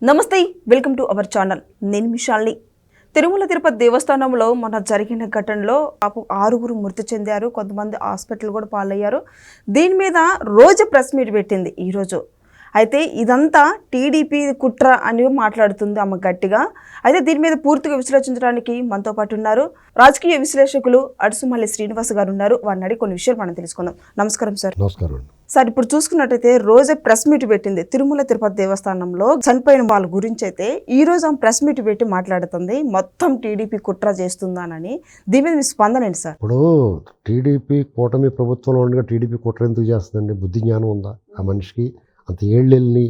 నమస్తే, welcome to our channel. నేను మిషాల్ని. తిరుమల తిరుపతి దేవస్థానంలో మొన్న జరిగిన ఘటనలో పాపం 6 మృతి చెందారు, కొంతమంది హాస్పిటల్ కూడా పాలయ్యారు. దీని మీద రోజు ప్రెస్ మీట్ పెట్టింది ఈరోజు. అయితే ఇదంతా టీడీపీ కుట్ర అని మాట్లాడుతుంది ఆమె గట్టిగా. అయితే దీని మీద పూర్తిగా విశ్లేషించడానికి మనతో పాటు ఉన్నారు రాజకీయ విశ్లేషకులు అడుసుమల్లి శ్రీనివాస్ గారు ఉన్నారు. వారిని అడిగి కొన్ని విషయాలు మనం తెలుసుకుందాం. నమస్కారం సార్. నమస్కారం సార్, ఇప్పుడు చూసుకున్నట్టయితే రోజే ప్రెస్ మీట్ పెట్టింది తిరుమల తిరుపతి దేవస్థానంలో చనిపోయిన వాళ్ళ గురించి. అయితే ఈ రోజు ఆమె ప్రెస్ మీట్ పెట్టి మాట్లాడుతుంది మొత్తం టీడీపీ కుట్ర చేస్తుందానని. దీని మీద మీ స్పందన ఏంటి సార్? ఇప్పుడు టీడీపీ కూటమి ప్రభుత్వంలో ఉండగా టీడీపీ కుట్ర ఎందుకు చేస్తుందండి? బుద్ధి జ్ఞానం ఉందా ఆ మనిషికి? అంత ఏళ్ళెళ్ళి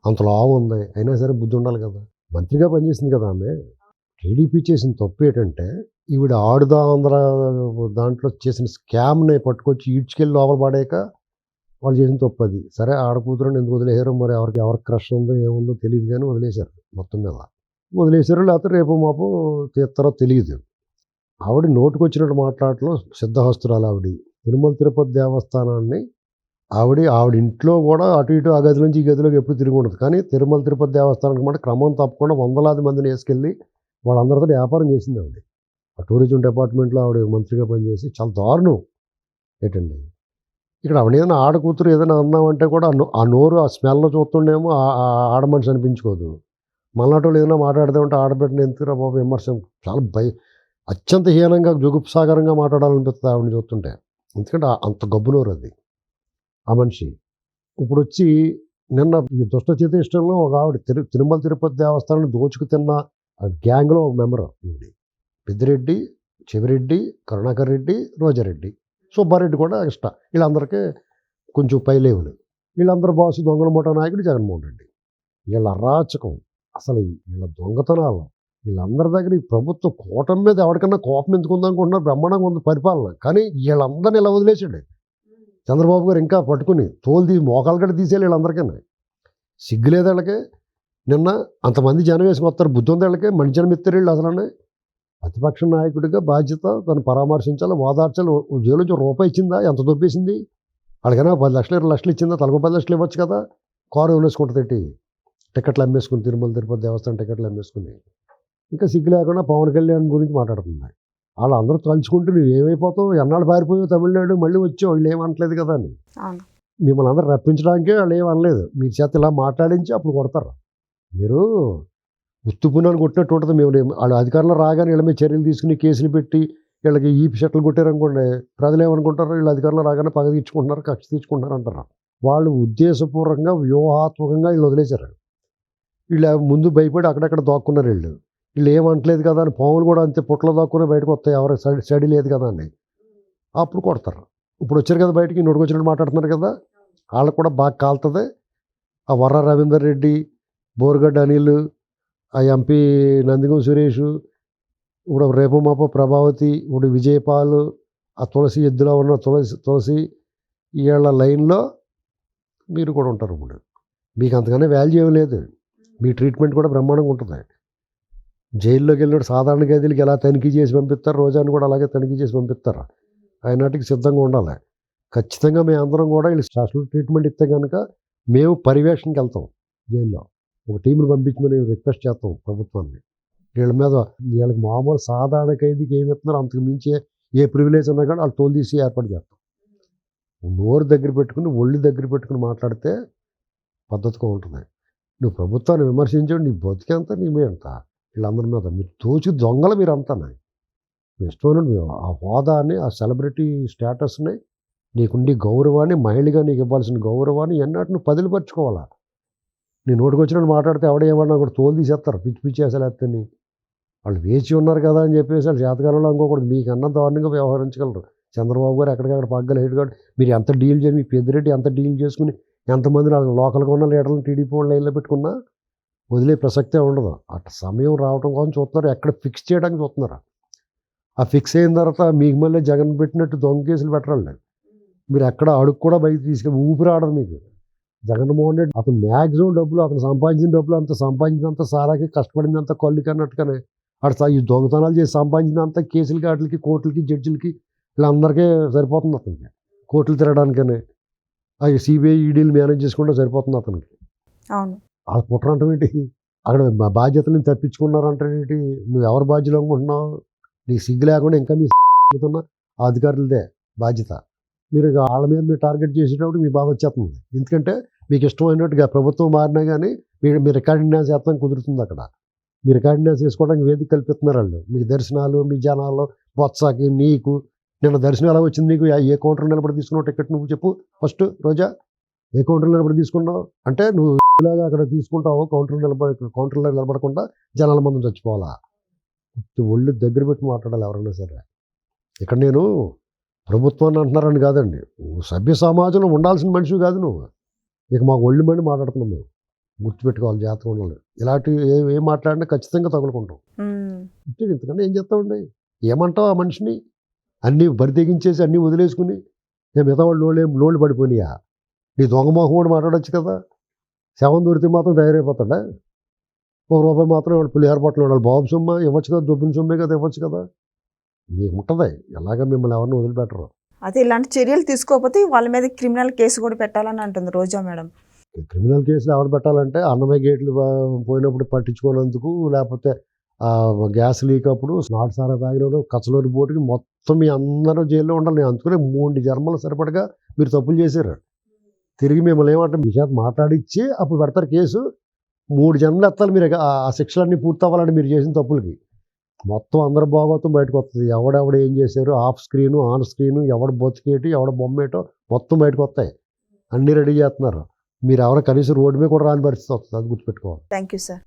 అంత లావు ఉంది, అయినా సరే బుద్ధి ఉండాలి కదా. మంత్రిగా పనిచేసింది కదా ఆమె. టీడీపీ చేసిన తప్పు ఏంటంటే ఈవిడ ఆడుదా ఆంధ్ర దాంట్లో చేసిన స్కామ్ని పట్టుకొచ్చి ఈడ్చుకెళ్ళి లోపల పడాక వాళ్ళు చేసిన తప్పు అది. సరే, ఆడకూతురని ఎందుకు వదిలేసారో మరి, ఎవరికి క్రష్ ఉందో ఏముందో తెలియదు, కానీ వదిలేశారు. మొత్తం మీద వదిలేశారు, లేకపోతే రేపు మాపు తీస్తారో తెలియదు. ఆవిడ నోటుకొచ్చినట్టు మాట్లాడటం సిద్ధహస్తురాలు. ఆవిడ తిరుమల తిరుపతి దేవస్థానాన్ని ఆవిడ ఇంట్లో కూడా అటు ఇటు ఆ గది నుంచి ఈ గదిలోకి ఎప్పుడు తిరిగి ఉండదు. కానీ తిరుమల తిరుపతి దేవస్థానానికి మాట క్రమం తప్పకుండా వందలాది మందిని వేసుకెళ్ళి వాళ్ళందరితో వ్యాపారం చేసింది ఆవిడ. ఆ టూరిజం డిపార్ట్మెంట్లో ఆవిడ మంత్రిగా పనిచేసి చాలా దారుణం. ఏంటండి ఇక్కడ ఆవిడ ఏదైనా ఆడకూతురు ఏదైనా అన్నామంటే కూడా ఆ నోరు ఆ స్మెల్లో చూస్తుండేమో ఆడ మనిషి అనిపించుకోదు. మళ్ళాటోళ్ళు ఏదైనా మాట్లాడితే ఉంటే ఆడబెట్టిన ఎందుకురా బాబు విమర్శ, చాలా అత్యంత హీనంగా జుగుప్సాగరంగా మాట్లాడాలనిపిస్తుంది ఆవిడని చూస్తుంటే. ఎందుకంటే అంత గబ్బు నోరు అది ఆ మనిషి. ఇప్పుడు వచ్చి నిన్న ఈ దుష్ట చేతిష్టంలో ఒక ఆవిడ తిరుమల తిరుపతి దేవస్థానాన్ని దోచుకు తిన్న గ్యాంగ్లో ఒక మెంబర్ ఈవిడ. పెద్దిరెడ్డి, చెవిరెడ్డి, కరుణాకర్ రెడ్డి, రోజారెడ్డి, సుబ్బారెడ్డి కూడా ఇష్టం. వీళ్ళందరికీ కొంచెం పై లెవెల్. వీళ్ళందరూ బాసు దొంగల మూట నాయకుడు జగన్మోహన్ రెడ్డి. వీళ్ళ అరాచకం, అసలు వీళ్ళ దొంగతనాలు, వీళ్ళందరి దగ్గర ఈ ప్రభుత్వం కూటమి మీద ఎవరికన్నా కోపం ఎందుకుందనుకుంటున్నారు? బ్రహ్మాండంగా ఉంది పరిపాలన. కానీ వీళ్ళందరినీ ఇలా వదిలేసాడు చంద్రబాబు గారు. ఇంకా పట్టుకుని తోలు తీసి మోకాలు గడ్డ తీసేయాలి వీళ్ళందరికీ. సిగ్గులేదు వీళ్ళకి. నిన్న అంతమంది జనం వేసుకు వస్తారు, బుద్ధి ఉంది వీళ్ళకి. మంచి జనం ఇస్తారు వీళ్ళు. అసలు ప్రతిపక్ష నాయకుడిగా బాధ్యత తను పరామర్శించాలి, ఓదార్చాలి. జైలు నుంచి రూపాయి ఇచ్చిందా? ఎంత దొబ్బేసింది? వాళ్ళకైనా 10 లక్షలు 20 లక్షలు ఇచ్చిందా? తలకు 10 లక్షలు ఇవ్వచ్చు కదా. కారు వేసుకుంటుంది, టికెట్లు అమ్మేసుకుని, తిరుమల తిరుపతి దేవస్థానం టికెట్లు అమ్మేసుకుని. ఇంకా సిగ్గు లేకుండా పవన్ కళ్యాణ్ గురించి మాట్లాడుతుంది. వాళ్ళందరూ తలుచుకుంటూ నువ్వు ఏమైపోతావు, ఎన్నాళ్ళు పారిపోయావు తమిళనాడు, మళ్ళీ వచ్చావు, వీళ్ళు ఏమనట్లేదు కదా అని. మిమ్మల్ని అందరూ రప్పించడానికే వాళ్ళు ఏమనలేదు. మీ చేత ఇలా మాట్లాడించి అప్పుడు కొడతారు. మీరు ఉత్తుపునాన్ని కొట్టినట్టు ఉంటుంది. మేము వాళ్ళు అధికారంలో రాగానే వీళ్ళ మీద చర్యలు తీసుకుని కేసులు పెట్టి వీళ్ళకి ఈ షర్ట్లు కొట్టారనుకోండి, ప్రజలు ఏమనుకుంటారు? వీళ్ళు అధికారంలో రాగానే పగ తీర్చుకుంటున్నారు, కక్ష తీర్చుకుంటున్నారు అంటారు. వాళ్ళు ఉద్దేశపూర్వకంగా వ్యూహాత్మకంగా వీళ్ళు వదిలేశారు. వీళ్ళు ముందు భయపడి అక్కడక్కడ దాక్కున్నారు. వీళ్ళు ఏమంటలేదు కదా అని. పాములు కూడా అంతే పుట్టలో దాక్కునే బయటకు వస్తాయి, ఎవరు స్టడీ లేదు కదా అని. అప్పుడు కొడతారు. ఇప్పుడు వచ్చారు కదా బయటికి, నోటుకొచ్చినట్టు మాట్లాడుతున్నారు కదా, వాళ్ళకు కూడా బాగా కాలుతుంది. ఆ వర్ర రవీందర్ రెడ్డి, బోరుగడ్డ అనిల్, ఆ ఎంపీ నందిగం సురేష్, ఇప్పుడు రేపు మాపో ప్రభావతి, ఇప్పుడు విజయపాల్, ఆ తులసి ఎద్దులో ఉన్న తులసి వీళ్ళ లైన్లో మీరు కూడా ఉంటారు. ఇప్పుడు మీకు అంతగానే వాల్యూ ఏమి లేదు. మీ ట్రీట్మెంట్ కూడా బ్రహ్మాండంగా ఉంటుంది. జైల్లోకి వెళ్ళినట్టు సాధారణ గదిలకి ఎలా తనిఖీ చేసి పంపిస్తారు, రోజాన్ని కూడా అలాగే తనిఖీ చేసి పంపిస్తారు. అయినట్టుకి సిద్ధంగా ఉండాలి. ఖచ్చితంగా మేము అందరం కూడా వీళ్ళు స్పెషల్ ట్రీట్మెంట్ ఇస్తే కనుక మేము పర్యవేక్షణకి వెళ్తాం. జైల్లో ఒక టీంను పంపించమని రిక్వెస్ట్ చేస్తాం ప్రభుత్వాన్ని. వీళ్ళ మీద వీళ్ళకి మామూలు సాధారణ ఖైదీకి ఏమి ఇస్తున్నారో అంతకు మించి ఏ ప్రివిలేజ్ ఉన్నా కానీ వాళ్ళు తోలు తీసి ఏర్పాటు చేస్తాం. నోరు దగ్గర పెట్టుకుని, ఒళ్ళు దగ్గర పెట్టుకుని మాట్లాడితే పద్ధతిగా ఉంటుంది. నువ్వు ప్రభుత్వాన్ని విమర్శించండి, నీ బతికేంత నీమే అంత. వీళ్ళందరి మీద మీరు తోచి దొంగలు, మీరు అంతా మీ ఇష్టమైన ఆ హోదాన్ని, ఆ సెలబ్రిటీ స్టేటస్ని, నీకుండి గౌరవాన్ని, మహిళగా నీకు ఇవ్వాల్సిన గౌరవాన్ని ఎన్నట్టు నువ్వు పదిలిపరుచుకోవాలా. నీ నోటికి వచ్చినట్టు మాట్లాడితే ఎవడేమన్నా కూడా తోలు తీసేస్తారు, పిచ్చి పిచ్చి వేసేలేత్తని. వాళ్ళు వేచి ఉన్నారు కదా అని చెప్పేసి వాళ్ళు చేతకాలంలో అనుకోకూడదు. మీకు అన్న దారుణంగా వ్యవహరించగలరు. చంద్రబాబు గారు ఎక్కడికక్కడ పగ్గలు హెడ్ గారు మీరు ఎంత డీల్ చేసి, మీ పెద్దిరెడ్డి ఎంత డీల్ చేసుకుని ఎంతమంది లోకల్గా ఉన్న లీడర్లను టీడీపీ వాళ్ళు లైన్లో పెట్టుకున్నా వదిలే ప్రసక్తే ఉండదు. అటు సమయం రావడం కోసం చూస్తున్నారు, ఎక్కడ ఫిక్స్ చేయడానికి చూస్తున్నారు. ఆ ఫిక్స్ అయిన తర్వాత మీకు మళ్ళీ జగన్ పెట్టినట్టు దొంగ కేసులు పెట్టరండి. మీరు ఎక్కడ అడుగు కూడా బయట తీసుకెళ్ళి ఊపిరి ఆడదు మీకు. జగన్మోహన్ రెడ్డి అతను మ్యాక్సిమం డబ్బులు, అతను సంపాదించిన డబ్బులు అంత సంపాదించినంత సారాకి, కష్టపడిందంత కళ్ళుకి అన్నట్టుగానే అటు ఈ దొంగతనాలు చేసి సంపాదించినంత కేసులకి, వాటికి, కోర్టులకి, జడ్జిలకి వీళ్ళందరికీ సరిపోతుంది. అతనికి కోర్టులు తిరగడానికనే ఆ సిబిఐ ఈడీలు మేనేజ్ చేసుకుంటే సరిపోతుంది అతనికి. అవును. ఆ కుట్ర అంటే ఏంటి? అక్కడ మా బాధ్యతలను తప్పించుకున్నారంటే ఏంటి? నువ్వు ఎవరి బాధ్యతలు అనుకుంటున్నావు? నీకు సిగ్గు లేకుండా ఇంకా మీ అవుతున్న ఆ అధికారులదే బాధ్యత. మీరు ఇక వాళ్ళ మీద మీరు టార్గెట్ చేసేటప్పుడు మీ బాధ వచ్చేస్తుంది. ఎందుకంటే మీకు ఇష్టమైనట్టుగా ప్రభుత్వం మారినా కానీ మీ రికార్డింగ్ డ్యాన్స్ చేస్తాం కుదురుతుంది అక్కడ. మీ రికార్డింగ్ డ్యాన్స్ చేసుకోవడానికి వేదిక కల్పిస్తున్నారు వాళ్ళు. మీకు దర్శనాలు, మీ జనాలు, బొత్సకి, నీకు నిన్న దర్శనం ఎలా వచ్చింది నీకు? ఏ కౌంటర్ నిలబడి తీసుకున్నావు టికెట్ నువ్వు చెప్పు ఫస్ట్ రోజా? ఏ కౌంటర్ నిలబడి తీసుకున్నావు? అంటే నువ్వు ఇలాగా అక్కడ తీసుకుంటావు కౌంటర్లో నిలబడకుండా జనాల మంది చచ్చిపోవాలా? ఒళ్ళు దగ్గర పెట్టి మాట్లాడాలి ఎవరైనా సరే. ఇక్కడ నేను ప్రభుత్వాన్ని అంటున్నారని కాదండి, నువ్వు సభ్య సమాజంలో ఉండాల్సిన మనిషి కాదు నువ్వు. ఇక మాకు ఒళ్ళు మండి మాట్లాడుతున్నాం మేము. గుర్తుపెట్టుకోవాలి, జాగ్రత్తగా ఉండాలి. ఇలాంటివి ఏం మాట్లాడినా ఖచ్చితంగా తగులుకుంటాం. ఇంతకన్నా ఏం చేస్తామండి? ఏమంటావు ఆ మనిషిని? అన్నీ బరి తెగించేసి అన్నీ వదిలేసుకుని మిగతా వాళ్ళు లోళ్ళు పడిపోయినాయా? నీ దొంగ మొహం కూడా మాట్లాడచ్చు కదా. శవం దొరికితే మాత్రం తయారైపోతాడా? ₹1 మాత్రం వాడు పులిహార పట్టలు వాడు బాబు సొమ్మ ఇవ్వచ్చు కదా, దొబ్బిన సొమ్మే కదా ఇవ్వచ్చు కదా. మీకు ఉంటుంది ఎలాగ మిమ్మల్ని ఎవరిని వదిలిపెట్టరు. అదే ఇలాంటి చర్యలు తీసుకోకపోతే వాళ్ళ మీద క్రిమినల్ కేసు కూడా పెట్టాలని అంటుంది రోజా మేడం. క్రిమినల్ కేసులు ఎవరు పెట్టాలంటే అన్నమయ్య గేట్లు పోయినప్పుడు పట్టించుకోనందుకు, లేకపోతే గ్యాస్ లీక్ అప్పుడు నాటు సారా తాగినప్పుడు కచ్చలూరి బోటుకి మొత్తం మీ అందరూ జైల్లో ఉండాలి. నేను అందుకనే 3 జన్మలు సరిపడగా మీరు తప్పులు చేశారు. తిరిగి మిమ్మల్ని ఏమంటే మీ చేత మాట్లాడిచ్చి అప్పుడు పెడతారు కేసు. 3 జన్మలు ఎత్తాలి మీరు. ఆ శిక్షలన్నీ పూర్తి అవ్వాలంటే మీరు చేసిన తప్పులకి. మొత్తం అందరి భాగవతం బయటకు వస్తుంది. ఎవడెవడ ఏం చేశారు, ఆఫ్ స్క్రీను, ఆన్ స్క్రీను, ఎవడ బొతికేటి, ఎవడ బొమ్మేటో మొత్తం బయటకు వస్తాయి. అన్నీ రెడీ చేస్తున్నారు. మీరు ఎవరైనా కనీసం రోడ్డు మీద కూడా రాని పరిస్థితి వస్తుంది. అది గుర్తుపెట్టుకోవాలి. Thank you sir.